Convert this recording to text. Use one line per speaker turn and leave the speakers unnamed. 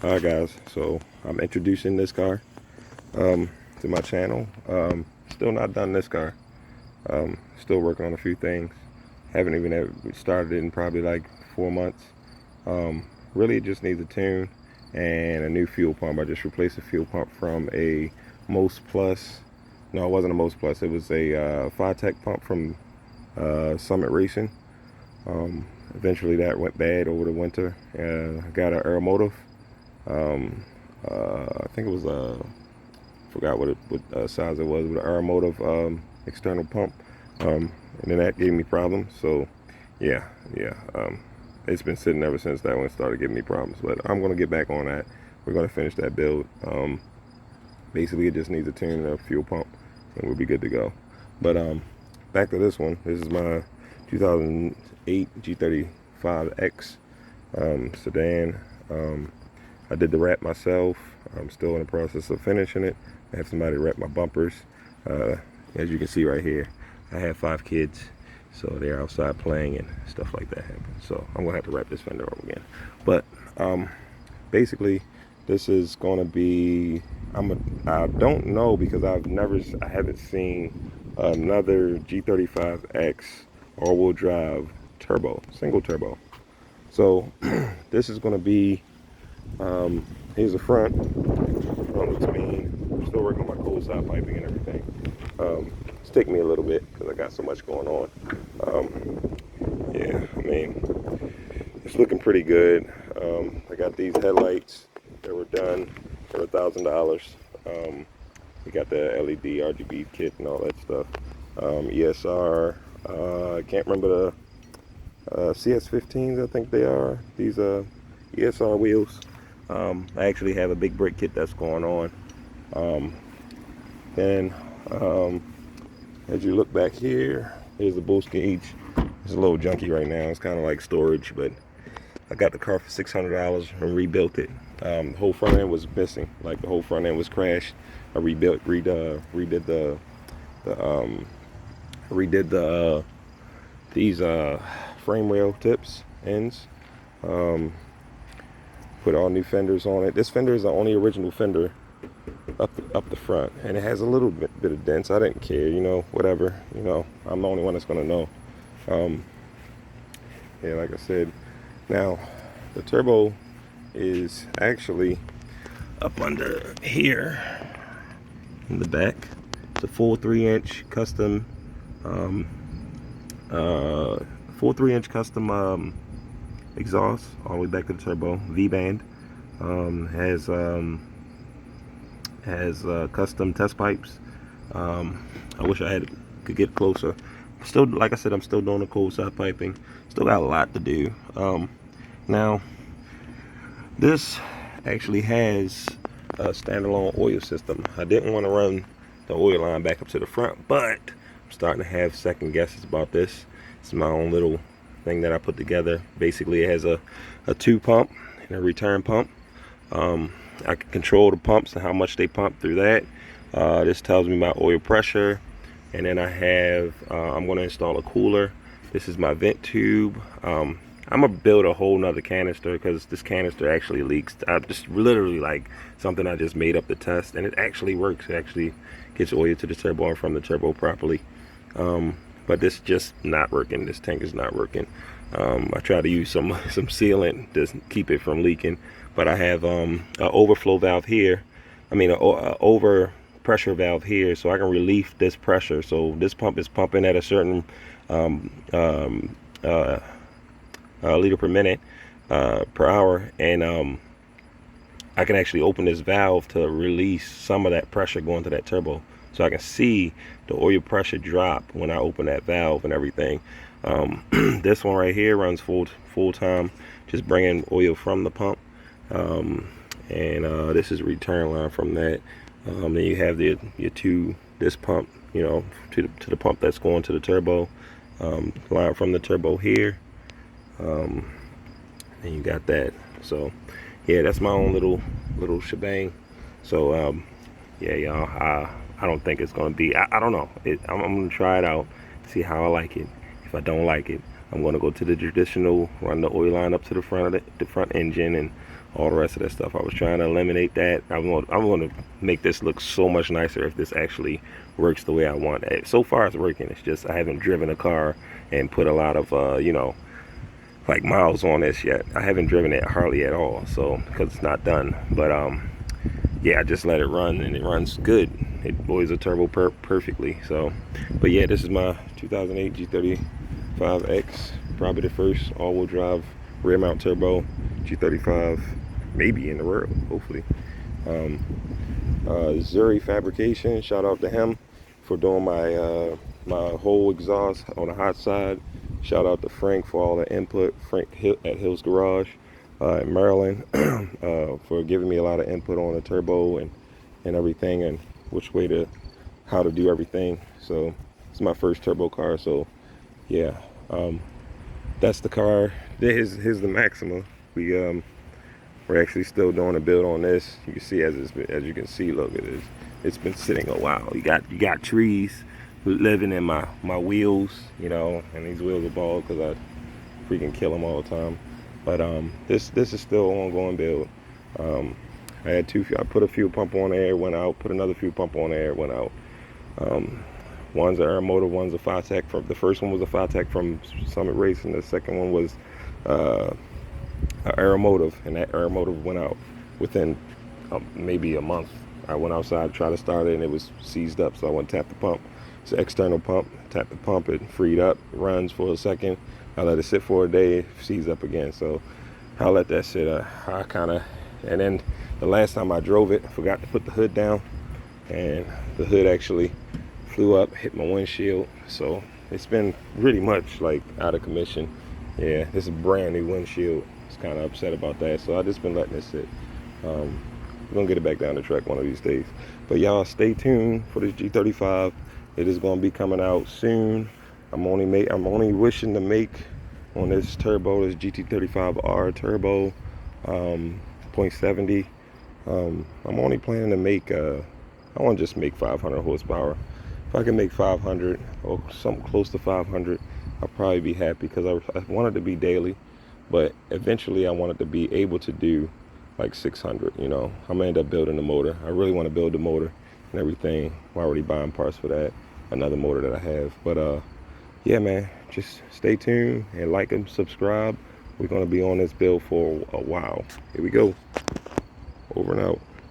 Alright guys, so I'm introducing this car to my channel. Still not done this car. Still working on a few things. Haven't even started in probably like 4 months. Really it just needs a tune and a new fuel pump. I just replaced the fuel pump from a Most Plus. No, it wasn't a Most Plus. It was a Tech pump from Summit Racing. Eventually that went bad over the winter. I got an Aeromotive. I think it was forgot what size it was, with an Aeromotive external pump, and then that gave me problems. So yeah, it's been sitting ever since that one started giving me problems. But I'm gonna get back on that. We're gonna finish that build. Basically, it just needs a tune and a fuel pump, and we'll be good to go. But back to this one. This is my 2008 g35x sedan. I did the wrap myself. I'm still in the process of finishing it. I have somebody wrap my bumpers. As you can see right here, I have 5 kids, so they're outside playing and stuff like that happens. So I'm gonna have to wrap this fender up again. But basically, this is gonna be. I don't know, because I haven't seen another G35X all-wheel drive turbo, single turbo. So this is gonna be. Here's the front. Front looks mean. I'm still working on my cold side piping and everything. It's taking me a little bit because I got so much going on. Yeah, I mean, it's looking pretty good. I got these headlights that were done for $1,000. We got the LED RGB kit and all that stuff. ESR. I can't remember the CS15s. I think they are. These ESR wheels. I actually have a big brake kit that's going on. Then as you look back here, here's the boost gauge. It's a little junky right now. It's kind of like storage, but I got the car for $600 and rebuilt it. The whole front end was missing. Like, the whole front end was crashed. I redid these frame rail tips, ends. Put all new fenders on it. This fender is the only original fender up the front, and it has a little bit of dents. I didn't care, whatever. I'm the only one that's gonna know. Yeah, like I said. Now, the turbo is actually up under here in the back. It's a full 3-inch custom, exhaust all the way back to the turbo. V-band. Has custom test pipes. I wish I could get closer. Still, like I said, I'm still doing the cold side piping. Still got a lot to do. Now, this actually has a standalone oil system. I didn't want to run the oil line back up to the front, but I'm starting to have second guesses about this. It's my own little thing that I put together. Basically, it has a 2 pump and a return pump. I can control the pumps and how much they pump through that. This tells me my oil pressure, and then I have I'm going to install a cooler. This is my vent tube. I'm gonna build a whole nother canister, because this canister actually leaks. I just literally, like, something I just made up to test, and it actually works. It actually gets oil to the turbo and from the turbo properly. But this just not working. This tank is not working. I try to use some sealant to keep it from leaking, but I have an overflow valve here. I mean, an over pressure valve here, so I can relieve this pressure. So this pump is pumping at a certain liter per minute per hour, and I can actually open this valve to release some of that pressure going to that turbo, so I can see the oil pressure drop when I open that valve and everything. This one right here runs full time, just bringing oil from the pump, and this is a return line from that. Then you have this pump, to the pump that's going to the turbo, line from the turbo here. And you got that. So yeah, that's my own little shebang. So yeah, y'all, I don't think it's gonna be, I don't know. I'm gonna try it out, see how I like it. If I don't like it, I'm gonna go to the traditional, run the oil line up to the front of the front engine, and all the rest of that stuff. I was trying to eliminate that. I want to make this look so much nicer if this actually works the way I want it. So far it's working. It's just I haven't driven a car and put a lot of you know, like miles on this yet. I haven't driven it hardly at all, so because it's not done. But yeah, I just let it run and it runs good. It boils a turbo perfectly. So, but yeah, this is my 2008 G35X, probably the first all-wheel drive rear mount turbo G35 maybe in the world, hopefully. Zuri Fabrication, shout out to him for doing my my whole exhaust on the hot side. Shout out to Frank for all the input, Frank at Hills Garage in Maryland, for giving me a lot of input on the turbo and everything, and which way to, how to do everything. So it's my first turbo car, so yeah, that's the car. Here's the Maxima. We're actually still doing a build on this. You can see as you can see, look at this. It's been sitting a while. You got trees living in my wheels, you know, and these wheels are bald because I freaking kill them all the time. But this is still an ongoing build. I put a fuel pump on there, went out. Put another fuel pump on there, went out. One's an air motor, one's a Fivetech from, the first one was a Fivetech from Summit Racing. The second one was an Aeromotive, and that Aeromotive went out within maybe a month. I went outside, tried to start it, and it was seized up, so I went and tapped the pump. It's an external pump. Tap the pump, it freed up, runs for a second. I let it sit for a day, seized up again. So I'll let that sit. And then the last time I drove it, I forgot to put the hood down, and the hood actually flew up, hit my windshield. So it's been pretty much like out of commission. Yeah, this is a brand new windshield. I was kind of upset about that, so I just been letting it sit. We're gonna get it back down the track one of these days. But y'all stay tuned for this G35. It is gonna be coming out soon. I'm only wishing to make on this turbo, this GT35R turbo, 0.70. I'm only planning to make I want to just make 500 horsepower. If I can make 500 or something close to 500, I'll probably be happy, because I want it to be daily, but eventually I want it to be able to do like 600. You know, I'm gonna end up building the motor. I really want to build the motor and everything. I'm already buying parts for that, another motor that I have. But yeah, man, just stay tuned and like and subscribe. We're gonna be on this build for a while. Here we go. Over and out.